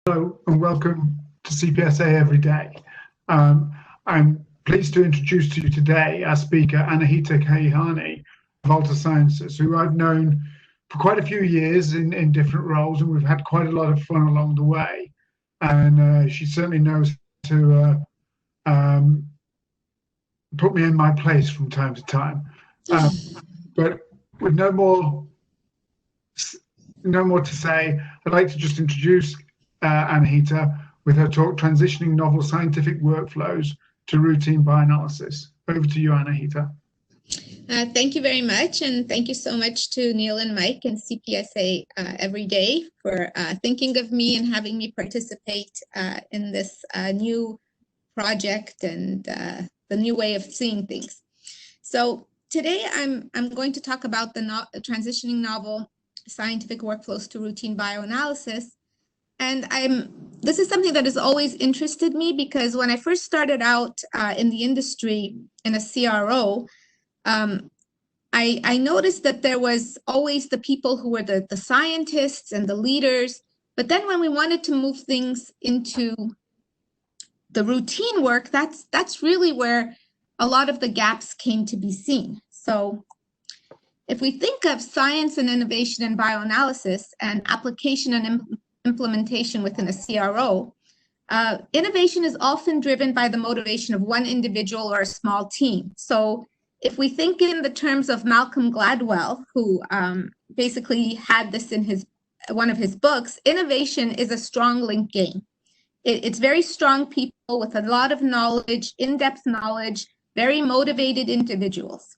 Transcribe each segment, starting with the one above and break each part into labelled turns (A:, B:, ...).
A: Hello and welcome to CPSA Everyday. I'm pleased to introduce to you today our speaker, Anahita Keyhani of Altasciences, who I've known for quite a few years in different roles, and we've had quite a lot of fun along the way. And she certainly knows to put me in my place from time to time. But with no more to say, I'd like to just introduce Anahita with her talk, Transitioning Novel Scientific Workflows to Routine Bioanalysis. Over to you, Anahita.
B: Thank you very much, and thank you so much to Neil and Mike and CPSA Everyday for thinking of me and having me participate in this new project and the new way of seeing things. So today I'm going to talk about the transitioning novel scientific workflows to routine bioanalysis. And this is something that has always interested me, because when I first started out in the industry in a CRO, I noticed that there was always the people who were the scientists and the leaders. But then when we wanted to move things into the routine work, that's really where a lot of the gaps came to be seen. So if we think of science and innovation in bioanalysis and application and implementation within a CRO, innovation is often driven by the motivation of one individual or a small team. So if we think in the terms of Malcolm Gladwell, who basically had this in one of his books, innovation is a strong link game. It's very strong people with a lot of knowledge, in-depth knowledge, very motivated individuals.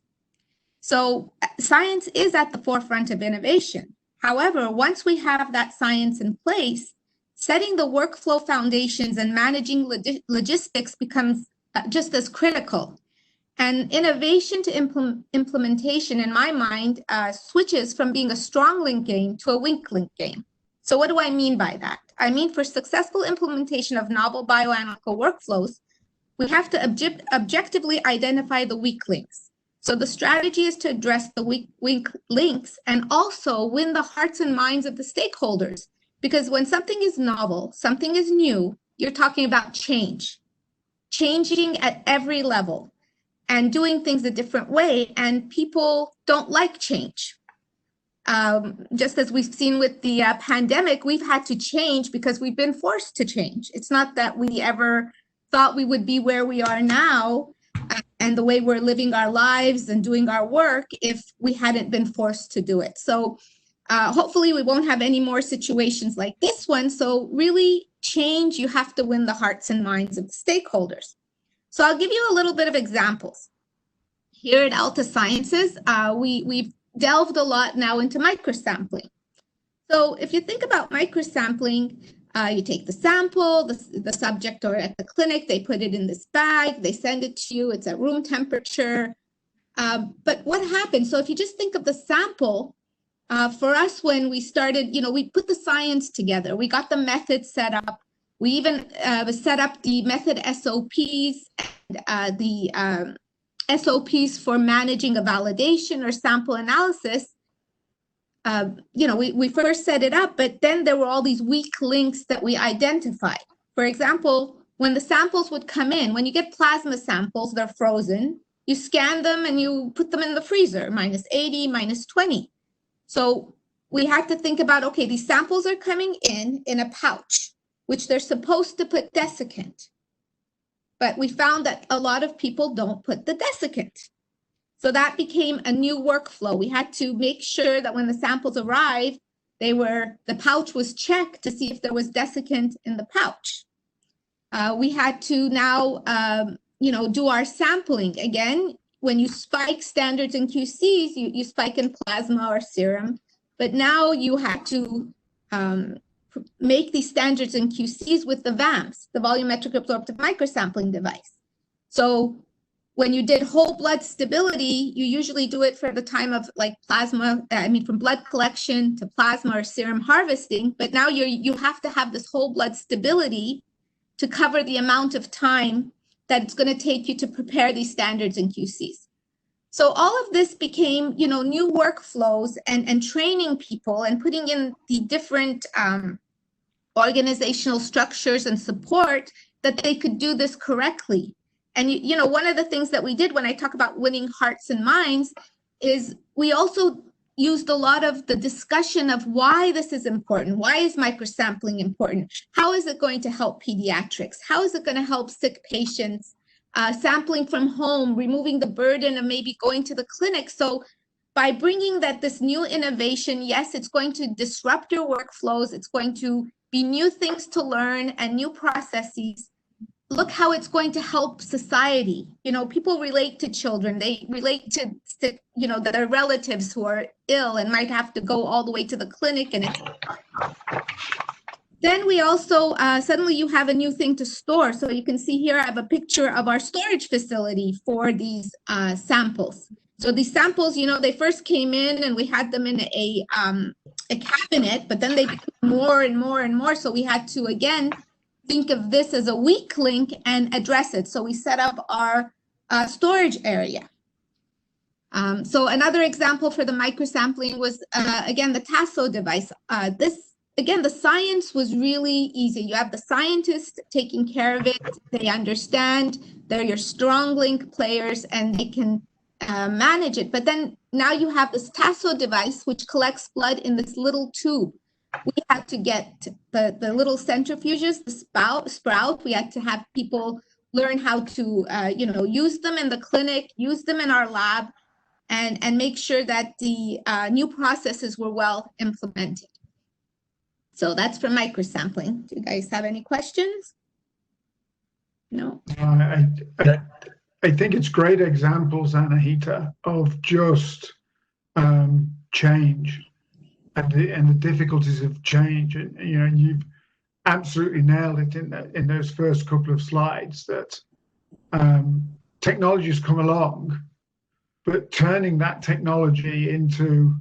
B: So science is at the forefront of innovation. However, once we have that science in place, setting the workflow foundations and managing logistics becomes just as critical. And innovation to implementation, in my mind, switches from being a strong link game to a weak link game. So what do I mean by that? I mean, for successful implementation of novel bioanalytical workflows, we have to objectively identify the weak links. So the strategy is to address the weak links and also win the hearts and minds of the stakeholders. Because when something is novel, something is new, you're talking about change, changing at every level and doing things a different way. And people don't like change. Just as we've seen with the pandemic, we've had to change because we've been forced to change. It's not that we ever thought we would be where we are now and the way we're living our lives and doing our work if we hadn't been forced to do it. So hopefully we won't have any more situations like this one. So really change, you have to win the hearts and minds of the stakeholders. So I'll give you a little bit of examples. Here at Altasciences, we've delved a lot now into microsampling. So if you think about microsampling, you take the sample, the subject or at the clinic, they put it in this bag, they send it to you, it's at room temperature. But what happens? So if you just think of the sample, for us when we started, we put the science together, we got the method set up, we even set up the method SOPs and the SOPs for managing a validation or sample analysis. We first set it up, but then there were all these weak links that we identified. For example, when the samples would come in, when you get plasma samples, they're frozen, you scan them and you put them in the freezer, -80, -20. So we had to think about, okay, these samples are coming in a pouch, which they're supposed to put desiccant. But we found that a lot of people don't put the desiccant. So that became a new workflow. We had to make sure that when the samples arrived, the pouch was checked to see if there was desiccant in the pouch. We had to now, do our sampling. Again, when you spike standards in QCs, you spike in plasma or serum. But now you had to make these standards in QCs with the VAMS, the volumetric absorptive microsampling device. So when you did whole blood stability, you usually do it for the time of from blood collection to plasma or serum harvesting, but now you have to have this whole blood stability to cover the amount of time that it's going to take you to prepare these standards in QCs. So all of this became, new workflows and training people and putting in the different organizational structures and support that they could do this correctly. And, you know, one of the things that we did when I talk about winning hearts and minds is we also used a lot of the discussion of why this is important. Why is microsampling important? How is it going to help pediatrics? How is it going to help sick patients? Sampling from home, removing the burden of maybe going to the clinic. So by bringing this new innovation, yes, it's going to disrupt your workflows. It's going to be new things to learn and new processes. Look how it's going to help society. You know, people relate to children. They relate to, you know, their relatives who are ill and might have to go all the way to the clinic. And then we also, suddenly you have a new thing to store. So you can see here, I have a picture of our storage facility for these samples. So these samples, you know, they first came in and we had them in a cabinet, but then they became more and more and more. So we had to, again, think of this as a weak link and address it. So we set up our storage area. So another example for the microsampling was, again, the TASO device. Again, the science was really easy. You have the scientists taking care of it. They understand. They're your strong link players, and they can manage it. But then now you have this TASO device, which collects blood in this little tube. We had to get the little centrifuges, the sprout. We had to have people learn how to, you know, use them in the clinic, use them in our lab, and make sure that the new processes were well implemented. So that's for microsampling. Do you guys have any questions? No?
A: I think it's great examples, Anahita, of just change and the difficulties of change. And you know, you've absolutely nailed it in those first couple of slides that technology has come along, but turning that technology into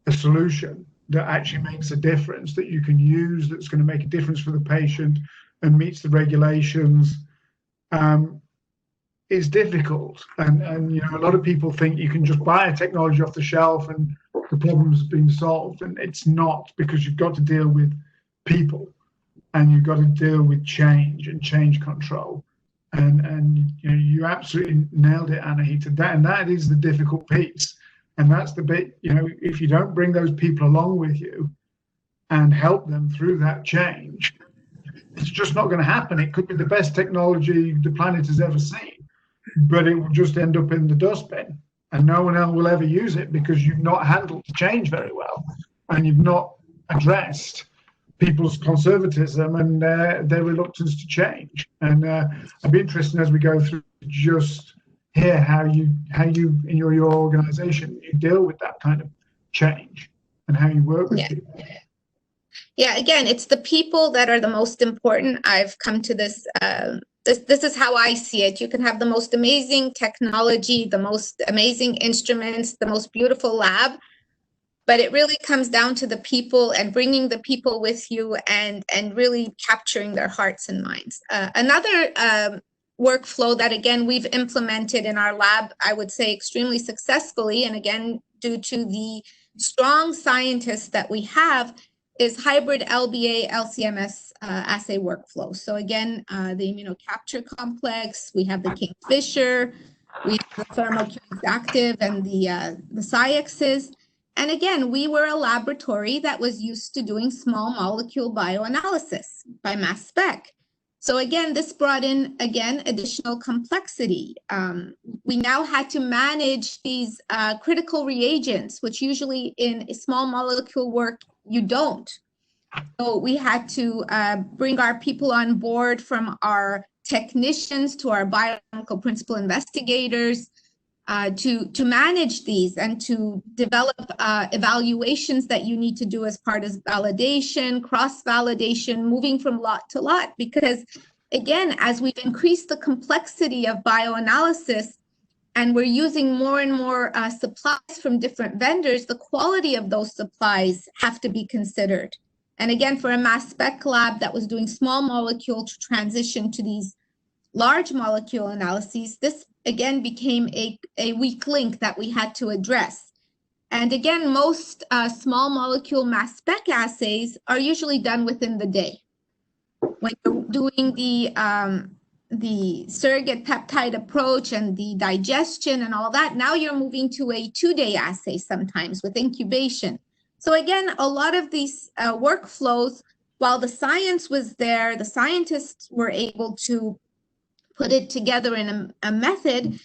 A: a solution that actually makes a difference, that you can use, that's going to make a difference for the patient and meets the regulations, is difficult. And you know, a lot of people think you can just buy a technology off the shelf and the problem's been solved, and it's not, because you've got to deal with people and you've got to deal with change and change control. And you know, you absolutely nailed it, Anahita. That is the difficult piece. And that's the bit, you know, if you don't bring those people along with you and help them through that change, it's just not going to happen. It could be the best technology the planet has ever seen, but it will just end up in the dustbin and no one else will ever use it because you've not handled the change very well and you've not addressed people's conservatism and their reluctance to change. And I'd be interested as we go through just hear how you in your organization you deal with that kind of change and how you work with people.
B: Yeah, again, it's the people that are the most important. I've come to this, this is how I see it. You can have the most amazing technology, the most amazing instruments, the most beautiful lab, but it really comes down to the people and bringing the people with you and really capturing their hearts and minds. Another workflow that, again, we've implemented in our lab, I would say extremely successfully, and again, due to the strong scientists that we have, is hybrid LBA LCMS assay workflow. So again, the immunocapture complex, we have the Kingfisher, we have the thermocules active and the SciXs. And again, we were a laboratory that was used to doing small molecule bioanalysis by mass spec. So again, this brought in, again, additional complexity. We now had to manage these critical reagents, which usually in a small molecule work, you don't. So we had to bring our people on board, from our technicians to our biochemical principal investigators, to manage these and to develop evaluations that you need to do as part of validation, cross-validation, moving from lot to lot. Because again, as we've increased the complexity of bioanalysis and we're using more and more supplies from different vendors, the quality of those supplies have to be considered. And again, for a mass spec lab that was doing small molecule to transition to these large molecule analyses, this again became a weak link that we had to address. And again, most small molecule mass spec assays are usually done within the day. When you're doing the surrogate peptide approach and the digestion and all that, now you're moving to a 2-day assay sometimes with incubation. So again, a lot of these workflows, while the science was there, the scientists were able to put it together in a method,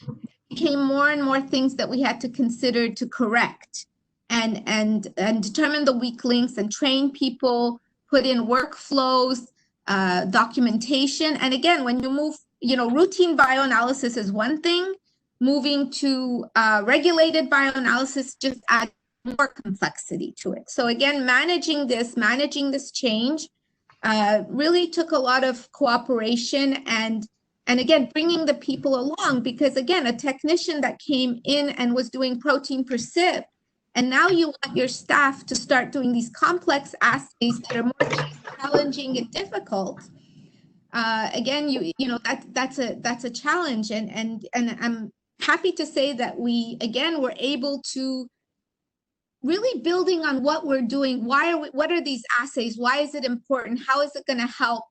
B: became more and more things that we had to consider to correct and determine the weak links and train people, put in workflows, documentation. And again, when you move, routine bioanalysis is one thing, moving to regulated bioanalysis just adds more complexity to it. So again, managing this change really took a lot of cooperation and again, bringing the people along, because again, a technician that came in and was doing protein per sip, and now you want your staff to start doing these complex assays that are more challenging and difficult. Again, that's a challenge, and I'm happy to say that we again were able to really building on what we're doing. What are these assays? Why is it important? How is it going to help?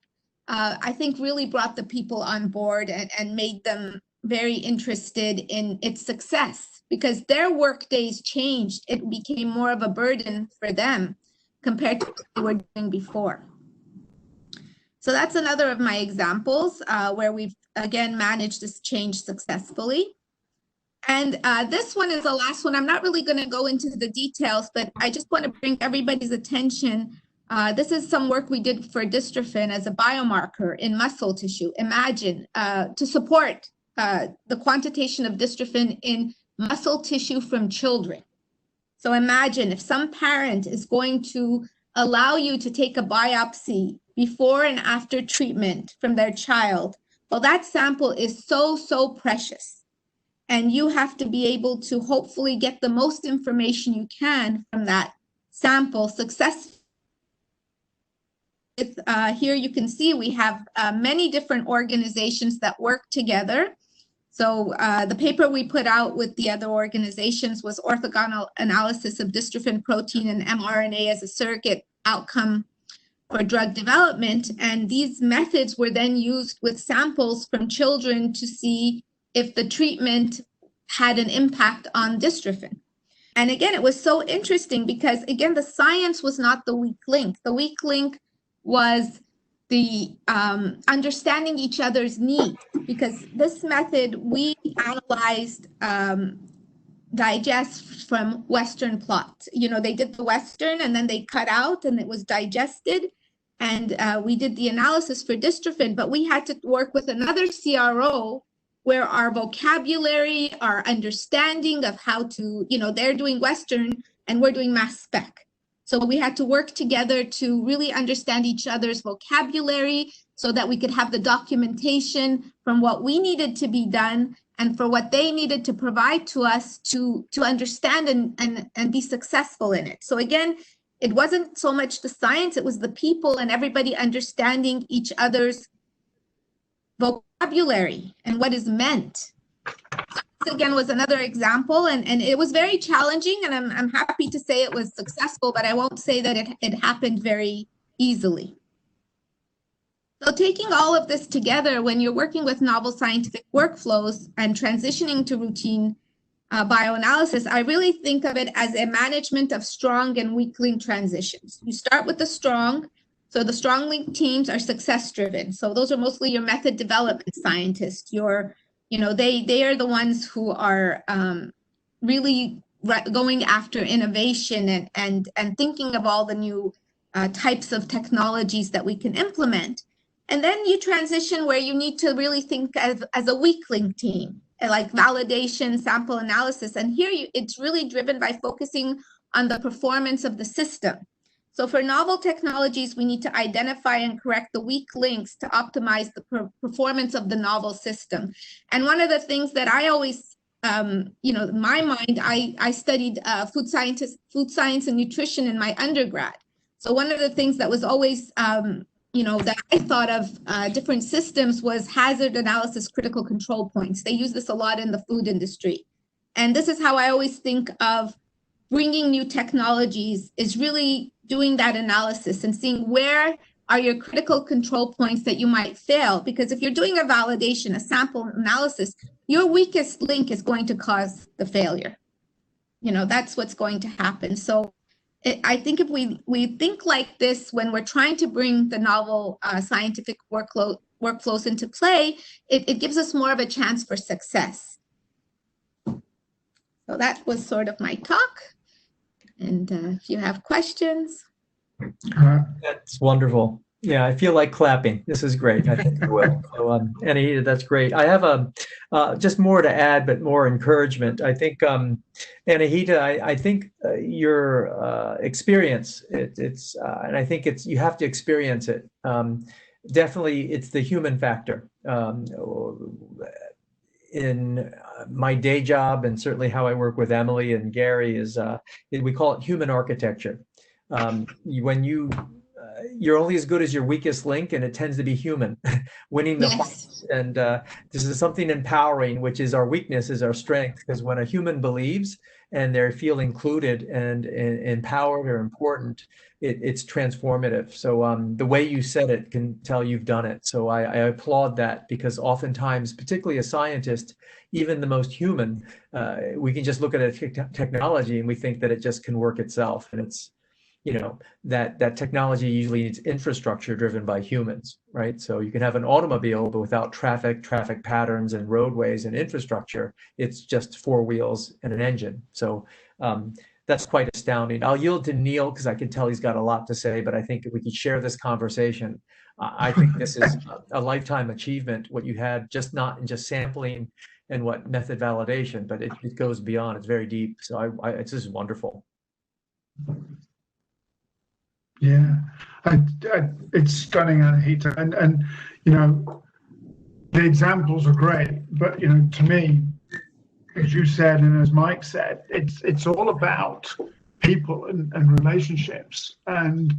B: I think really brought the people on board and made them very interested in its success, because their work days changed. It became more of a burden for them compared to what they were doing before. So that's another of my examples where we've, again, managed this change successfully. And this one is the last one. I'm not really going to go into the details, but I just want to bring everybody's attention. This is some work we did for dystrophin as a biomarker in muscle tissue. Imagine to support the quantitation of dystrophin in muscle tissue from children. So imagine if some parent is going to allow you to take a biopsy before and after treatment from their child. Well, that sample is so precious. And you have to be able to hopefully get the most information you can from that sample successfully. Here you can see we have many different organizations that work together. So the paper we put out with the other organizations was orthogonal analysis of dystrophin protein and mRNA as a surrogate outcome for drug development. And these methods were then used with samples from children to see if the treatment had an impact on dystrophin. And again, it was so interesting because, again, the science was not the weak link. The weak link was the understanding each other's needs, because this method, we analyzed digest from Western plots. They did the Western and then they cut out and it was digested. And we did the analysis for dystrophin, but we had to work with another CRO where our vocabulary, our understanding of how to, they're doing Western and we're doing mass spec. So we had to work together to really understand each other's vocabulary so that we could have the documentation from what we needed to be done and for what they needed to provide to us to understand and be successful in it. So again, it wasn't so much the science, it was the people and everybody understanding each other's vocabulary and what is meant. This again was another example, and it was very challenging, and I'm happy to say it was successful, but I won't say that it happened very easily. So taking all of this together, when you're working with novel scientific workflows and transitioning to routine bioanalysis, I really think of it as a management of strong and weak link transitions. You start with the strong. So the strong link teams are success driven. So those are mostly your method development scientists. They are the ones who are really going after innovation and thinking of all the new types of technologies that we can implement. And then you transition where you need to really think as a weak link team, like validation, sample analysis. And here it's really driven by focusing on the performance of the system. So for novel technologies, we need to identify and correct the weak links to optimize the performance of the novel system. And one of the things that I always, in my mind, I studied food science and nutrition in my undergrad. So one of the things that was always, that I thought of different systems was hazard analysis critical control points. They use this a lot in the food industry. And this is how I always think of bringing new technologies is really doing that analysis and seeing where are your critical control points that you might fail. Because if you're doing a validation, a sample analysis, your weakest link is going to cause the failure. That's what's going to happen. So I think if we think like this when we're trying to bring the novel scientific workflows into play, it gives us more of a chance for success. So that was sort of my talk. And if you have questions.
C: That's wonderful. Yeah, I feel like clapping. This is great. I think you will. So, Anahita, that's great. I have just more to add, but more encouragement. I think, Anahita, I think your experience, and I think you have to experience it. Definitely, it's the human factor. In my day job, and certainly how I work with Emily and Gary, is we call it human architecture. When you're only as good as your weakest link, and it tends to be human, winning the fight. And this is something empowering, which is our weakness is our strength, because when a human believes and they feel included and empowered or important, it's transformative. So the way you said it can tell you've done it. So I applaud that, because oftentimes, particularly a scientist, even the most human, we can just look at a technology and we think that it just can work itself. And it's, that technology usually needs infrastructure driven by humans, right? So you can have an automobile, but without traffic patterns and roadways and infrastructure, it's just four wheels and an engine. So that's quite astounding. I'll yield to Neil, because I can tell he's got a lot to say, but I think if we could share this conversation, I think this is a lifetime achievement, what you had, just not in just sampling and what method validation, but it goes beyond, it's very deep. So it's just wonderful.
A: Yeah, it's stunning, Anahita, and the examples are great, but to me, as you said and as Mike said, it's all about people and relationships, and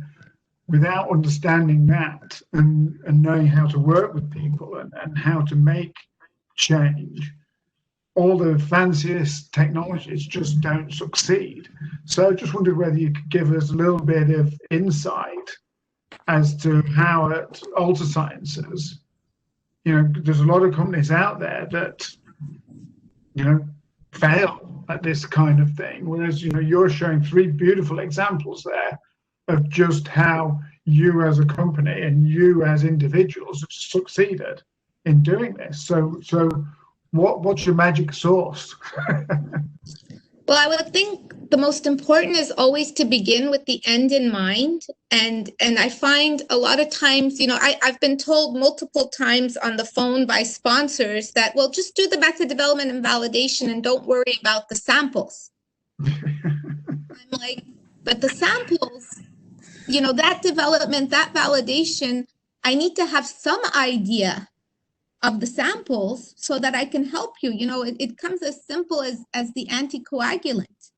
A: without understanding that and knowing how to work with people and how to make change, all the fanciest technologies just don't succeed. So I just wondered whether you could give us a little bit of insight as to how at Altasciences, there's a lot of companies out there that, fail at this kind of thing. Whereas, you're showing three beautiful examples there of just how you as a company and you as individuals have succeeded in doing this. So what's your magic sauce?
B: Well, I would think the most important is always to begin with the end in mind. And I find a lot of times, I've been told multiple times on the phone by sponsors that, well, just do the method development and validation and don't worry about the samples. I'm like, but the samples, that development, that validation, I need to have some idea of the samples so that I can help you. It comes as simple as the anticoagulant.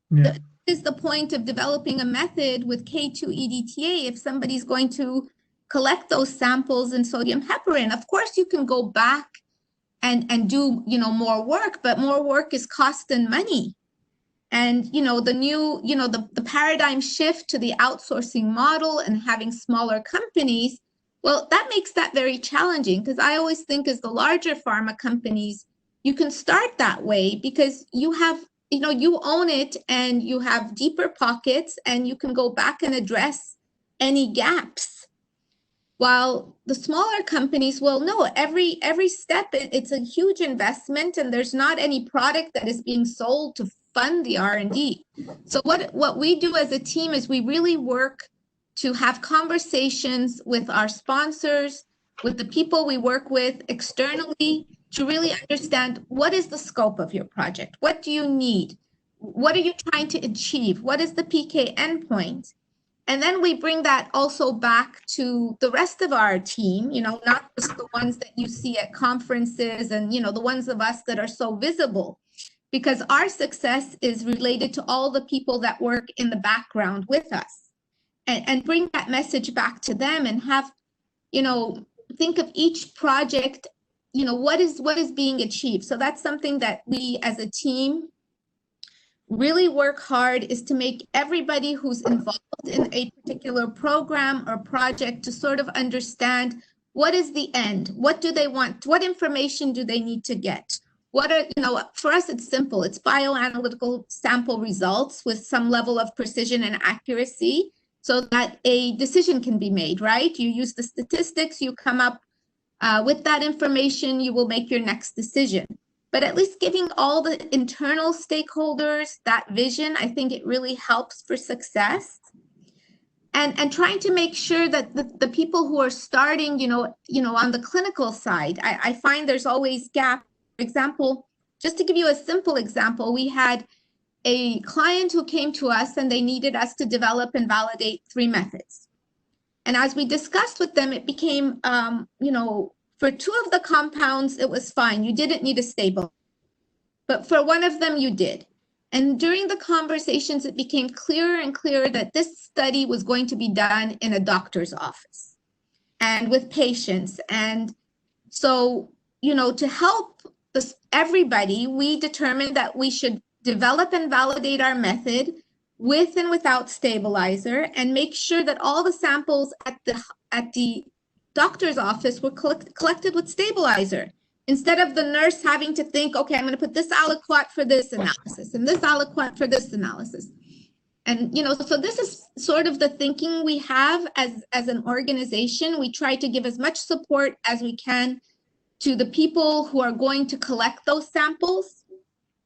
A: Yeah.
B: That is the point of developing a method with K2-EDTA if somebody's going to collect those samples in sodium heparin. Of course, you can go back and do, more work, but more work is cost and money. And, the new, the paradigm shift to the outsourcing model and having smaller companies, well, that makes that very challenging, because I always think as the larger pharma companies, you can start that way because you have, you own it and you have deeper pockets and you can go back and address any gaps. While the smaller companies, well, no, every step, it's a huge investment and there's not any product that is being sold to fund the R&D. So what we do as a team is we really work to have conversations with our sponsors, with the people we work with externally, to really understand what is the scope of your project? What do you need? What are you trying to achieve? What is the PK endpoint? And then we bring that also back to the rest of our team, not just the ones that you see at conferences and, the ones of us that are so visible, because our success is related to all the people that work in the background with us. And bring that message back to them and have, think of each project, what is being achieved. So that's something that we as a team really work hard is to make everybody who's involved in a particular program or project to sort of understand what is the end, what do they want, what information do they need to get? What are, for us, it's simple. It's bioanalytical sample results with some level of precision and accuracy so that a decision can be made, right? You use the statistics, you come up with that information, you will make your next decision. But at least giving all the internal stakeholders that vision, I think it really helps for success. And trying to make sure that the people who are starting, on the clinical side, I find there's always gaps. For example, just to give you a simple example, we had a client who came to us and they needed us to develop and validate 3 methods. And as we discussed with them, it became, for 2 of the compounds, it was fine. You didn't need a stable. But for one of them, you did. And during the conversations, it became clearer and clearer that this study was going to be done in a doctor's office and with patients. And so, to help everybody, we determined that we should develop and validate our method with and without stabilizer and make sure that all the samples at the doctor's office were collected with stabilizer, instead of the nurse having to think, okay, I'm going to put this aliquot for this analysis and this aliquot for this analysis. And, so this is sort of the thinking we have as an organization. We try to give as much support as we can to the people who are going to collect those samples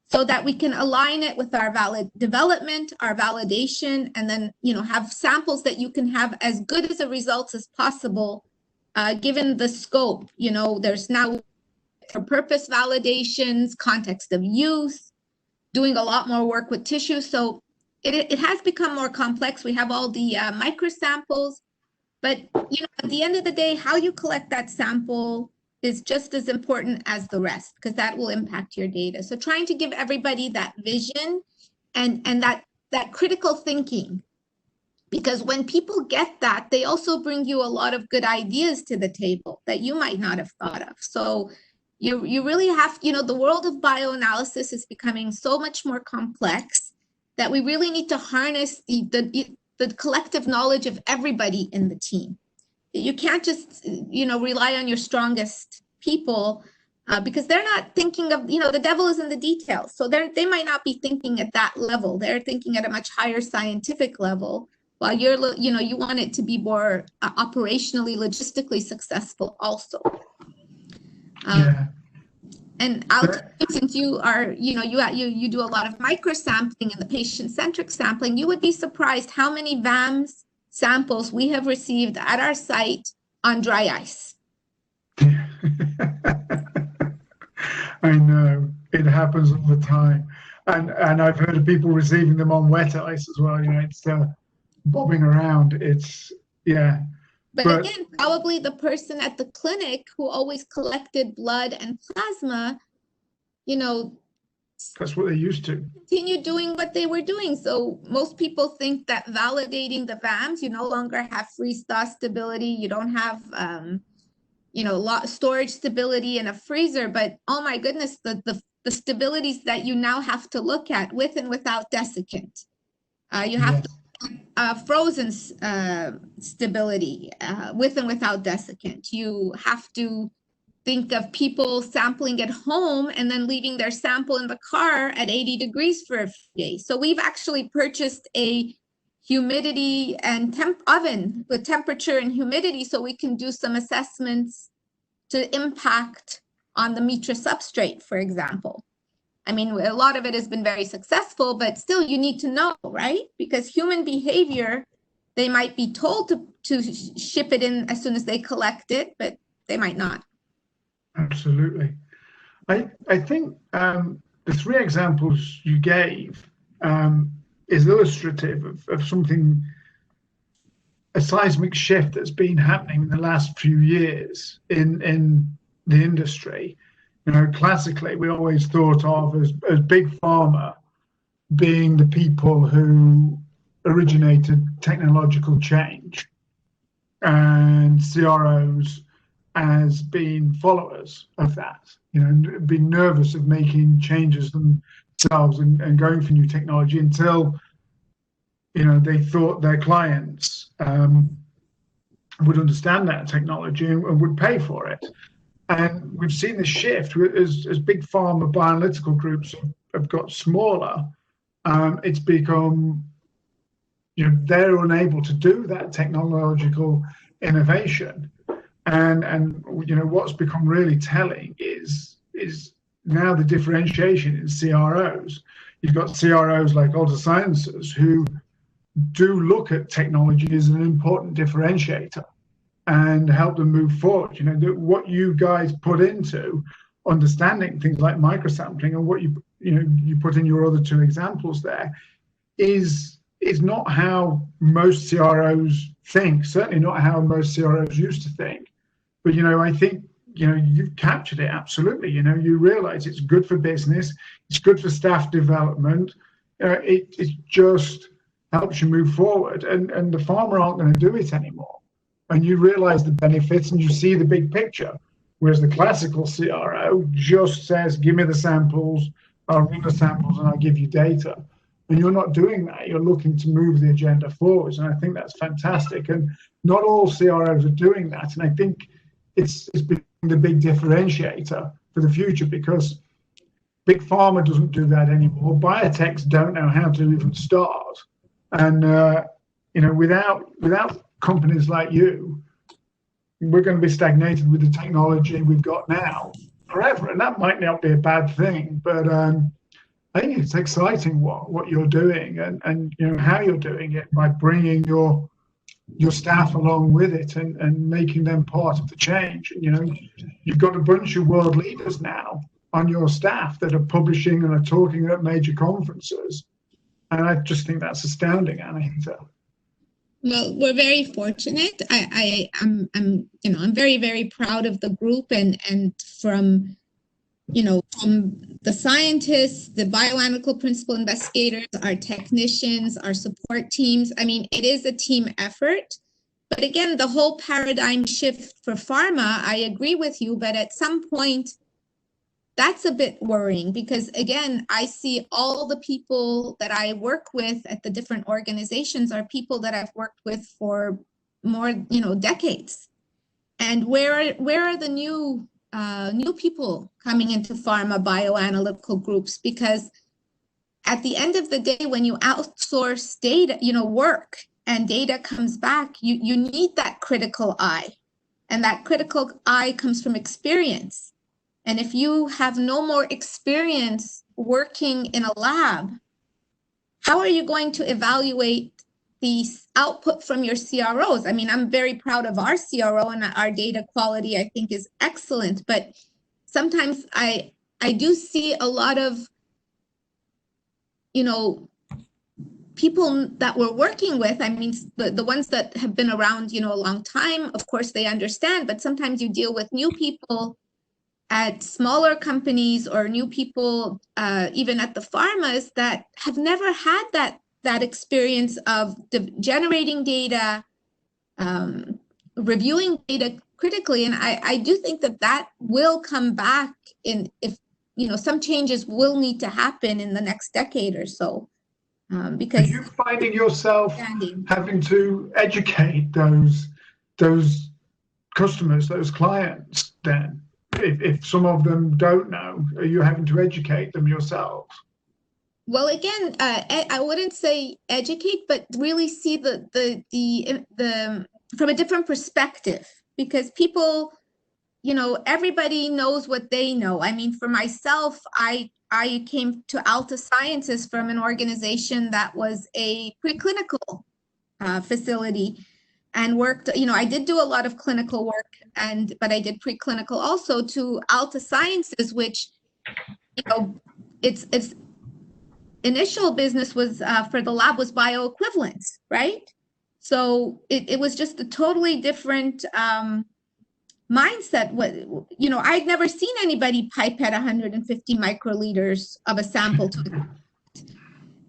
B: so that we can align it with our valid development, our validation, and then, have samples that you can have as good as a results as possible, given the scope. There's now for purpose validations, context of use, doing a lot more work with tissue. So it has become more complex. We have all the microsamples, but at the end of the day, how you collect that sample is just as important as the rest, because that will impact your data. So trying to give everybody that vision and that critical thinking, because when people get that, they also bring you a lot of good ideas to the table that you might not have thought of. So you really have, the world of bioanalysis is becoming so much more complex that we really need to harness the collective knowledge of everybody in the team. You can't just, rely on your strongest people because they're not thinking of, the devil is in the details. So they might not be thinking at that level. They're thinking at a much higher scientific level, while you want it to be more operationally, logistically successful also.
A: Yeah.
B: And since you are, you do a lot of microsampling and the patient-centric sampling, you would be surprised how many VAMS samples we have received at our site on dry ice.
A: I know, it happens all the time. And I've heard of people receiving them on wet ice as well. It's bobbing around.
B: But again, probably the person at the clinic who always collected blood and plasma,
A: that's what they're used to.
B: Continue doing what they were doing. So most people think that validating the VAMs, you no longer have freeze-thaw stability. You don't have, storage stability in a freezer. But oh my goodness, the stabilities that you now have to look at with and without desiccant. You have frozen stability with and without desiccant. You have to think of people sampling at home and then leaving their sample in the car at 80 degrees for a few days. So we've actually purchased a humidity and oven with temperature and humidity so we can do some assessments to impact on the Mitra substrate, for example. I mean, a lot of it has been very successful, but still you need to know, right? Because human behavior, they might be told to ship it in as soon as they collect it, but they might not.
A: Absolutely. I think the 3 examples you gave is illustrative of something, a seismic shift that's been happening in the last few years in the industry. Classically, we always thought of as big pharma being the people who originated technological change, and CROs as being followers of that, being nervous of making changes themselves and going for new technology until, you know, they thought their clients would understand that technology and would pay for it. And we've seen this shift as big pharma bioanalytical groups have got smaller. It's become, you know, they're unable to do that technological innovation. And you know, what's become really telling is now the differentiation in CROs. You've got CROs like Altasciences who do look at technology as an important differentiator and help them move forward. You know, what you guys put into understanding things like microsampling and what you put in your other two examples there is not how most CROs think, certainly not how most CROs used to think. But, you know, I think, you know, you've captured it absolutely. You know, you realize it's good for business, it's good for staff development, it just helps you move forward, and the pharma aren't going to do it anymore. And you realize the benefits and you see the big picture. Whereas the classical CRO just says, give me the samples, I'll run the samples and I'll give you data. And you're not doing that. You're looking to move the agenda forwards. And I think that's fantastic. And not all CROs are doing that. And I think it's been the big differentiator for the future, because big pharma doesn't do that anymore. Biotechs don't know how to even start. And, you know, without companies like you, we're going to be stagnated with the technology we've got now forever. And that might not be a bad thing, but I think it's exciting what you're doing and you know how you're doing it by bringing your staff along with it and making them part of the change. And, you know, you've got a bunch of world leaders now on your staff that are publishing and are talking at major conferences. And I just think that's astounding, Anahita.
B: Well, we're very fortunate. I'm you know, I'm very, very proud of the group and from, you know, from the scientists, the bioanalytical principal investigators, our technicians, our support teams. I mean, it is a team effort. But again, the whole paradigm shift for pharma, I agree with you, but at some point, that's a bit worrying because, again, I see all the people that I work with at the different organizations are people that I've worked with for more, you know, decades. And where are the new people coming into pharma bioanalytical groups? Because at the end of the day, when you outsource data, you know, work and data comes back, you need that critical eye. And that critical eye comes from experience. And if you have no more experience working in a lab, how are you going to evaluate the output from your CROs? I mean, I'm very proud of our CRO and our data quality, I think, is excellent. But sometimes I do see a lot of, you know, people that we're working with. I mean, the ones that have been around, you know, a long time, of course, they understand. But sometimes you deal with new people at smaller companies or new people, even at the pharmas that have never had that experience of generating data, reviewing data critically. And I do think that will come back if, you know, some changes will need to happen in the next decade or so. Because
A: are you finding yourself having to educate those customers, those clients then? If some of them don't know, are you having to educate them yourself?
B: Well, again, I wouldn't say educate, but really see the from a different perspective, because people, you know, everybody knows what they know. I mean, for myself, I came to Altasciences from an organization that was a preclinical facility. And worked, you know, I did do a lot of clinical work, but I did preclinical also to Altasciences, which, you know, its initial business was for the lab was bioequivalence, right? So it was just a totally different mindset. What, you know, I'd never seen anybody pipette 150 microliters of a sample to,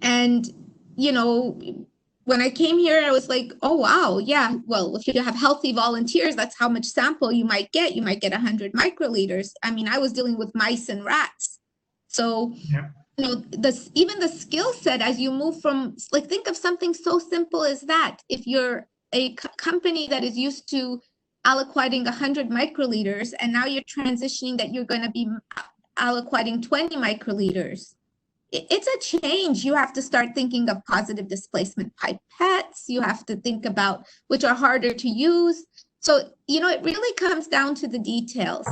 B: and, you know, when I came here, I was like, oh, wow, yeah, well, if you have healthy volunteers, that's how much sample you might get. You might get 100 microliters. I mean, I was dealing with mice and rats. So, even the skill set as you move from, like, think of something so simple as that. If you're a company that is used to aliquoting 100 microliters, and now you're transitioning that you're going to be aliquoting 20 microliters, it's a change. You have to start thinking of positive displacement pipettes. You have to think about, which are harder to use. So, it really comes down to the details.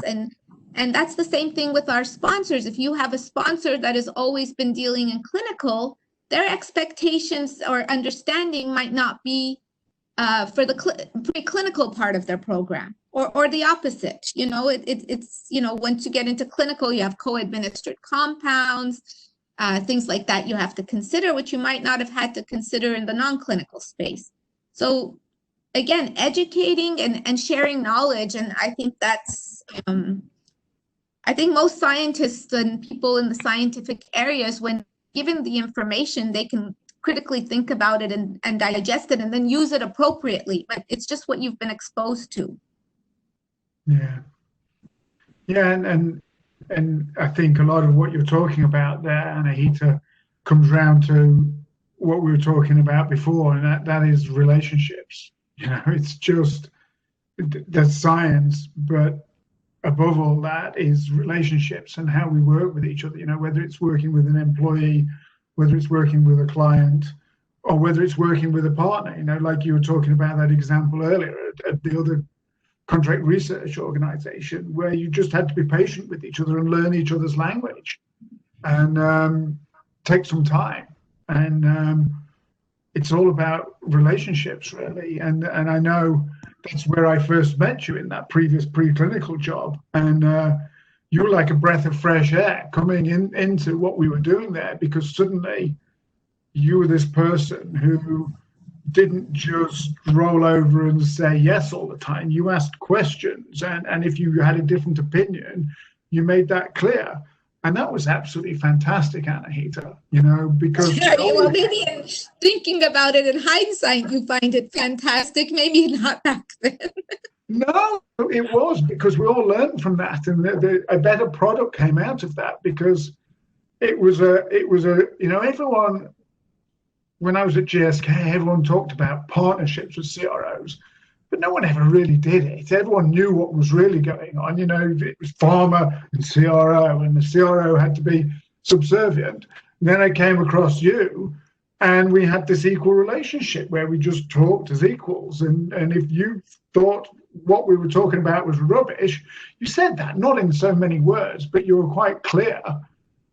B: And that's the same thing with our sponsors. If you have a sponsor that has always been dealing in clinical, their expectations or understanding might not be for the preclinical part of their program, or the opposite. It's once you get into clinical, you have co-administered compounds, things like that you have to consider, which you might not have had to consider in the non-clinical space. So again, educating and sharing knowledge. And I think that's, I think most scientists and people in the scientific areas, when given the information, they can critically think about it and digest it and then use it appropriately. But it's just what you've been exposed to.
A: Yeah. And I think a lot of what you're talking about there, Anahita, comes round to what we were talking about before, and that is relationships. It's just, there's science, but above all that is relationships and how we work with each other, whether it's working with an employee, whether it's working with a client, or whether it's working with a partner, like you were talking about that example earlier at the other contract research organization, where you just had to be patient with each other and learn each other's language and take some time. And it's all about relationships, really. And I know that's where I first met you, in that previous preclinical job. And you were like a breath of fresh air coming into what we were doing there, because suddenly you were this person who didn't just roll over and say yes all the time. You asked questions, and if you had a different opinion, you made that clear. And that was absolutely fantastic, Anahita, because...
B: Well, maybe in thinking about it in hindsight, you find it fantastic. Maybe not back then.
A: No, it was, because we all learned from that, and a better product came out of that, because it was a everyone... When I was at GSK, everyone talked about partnerships with CROs, but no one ever really did it. Everyone knew what was really going on. It was pharma and CRO, and the CRO had to be subservient. And then I came across you, and we had this equal relationship where we just talked as equals. And if you thought what we were talking about was rubbish, you said that, not in so many words, but you were quite clear.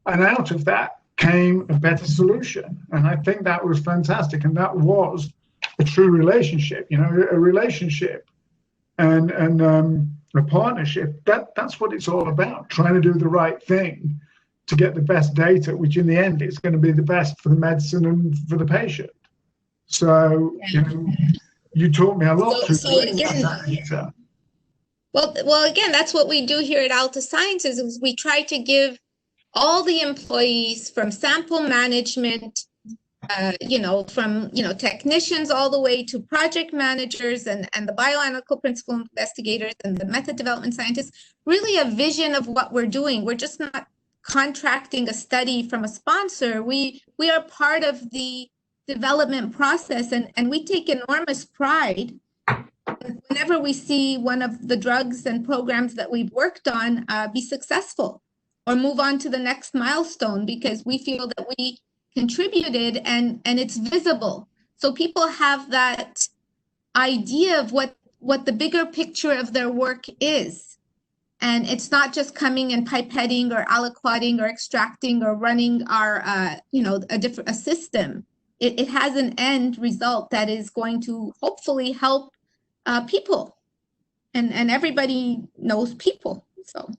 A: And out of that came a better solution. And I think that was fantastic. And that was a true relationship, a relationship and a partnership. That's what it's all about, trying to do the right thing to get the best data, which in the end is going to be the best for the medicine and for the patient. So, you taught me a lot.
B: Well, again, that's what we do here at Altasciences, is we try to give all the employees, from sample management, from technicians all the way to project managers and the bioanalytical principal investigators and the method development scientists, really a vision of what we're doing. We're just not contracting a study from a sponsor. We are part of the development process, and we take enormous pride whenever we see one of the drugs and programs that we've worked on be successful or move on to the next milestone, because we feel that we contributed and it's visible. So people have that idea of what the bigger picture of their work is. And it's not just coming and pipetting or aliquoting or extracting or running our, a system. It has an end result that is going to hopefully help people. And everybody knows people, so.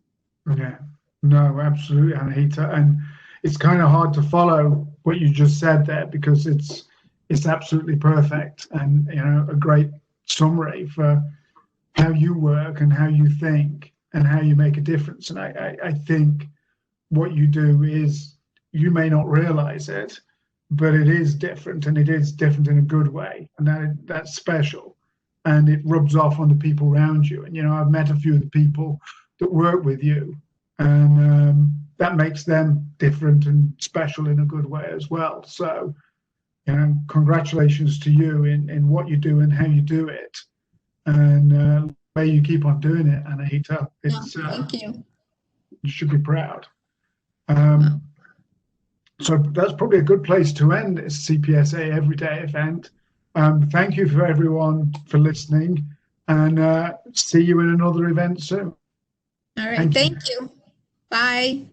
A: Yeah. No, absolutely, Anahita. And it's kind of hard to follow what you just said there, because it's absolutely perfect, and a great summary for how you work and how you think and how you make a difference. And I think what you do is, you may not realize it, but it is different, and it is different in a good way, and that's special, and it rubs off on the people around you. And I've met a few of the people that work with you, and that makes them different and special in a good way as well. So, you know, congratulations to you in what you do and how you do it. And may you keep on doing it, Anahita. It's,
B: thank you.
A: You should be proud. So that's probably a good place to end this CPSA Everyday event. Thank you for everyone for listening, and see you in another event soon.
B: All right, thank you. Bye.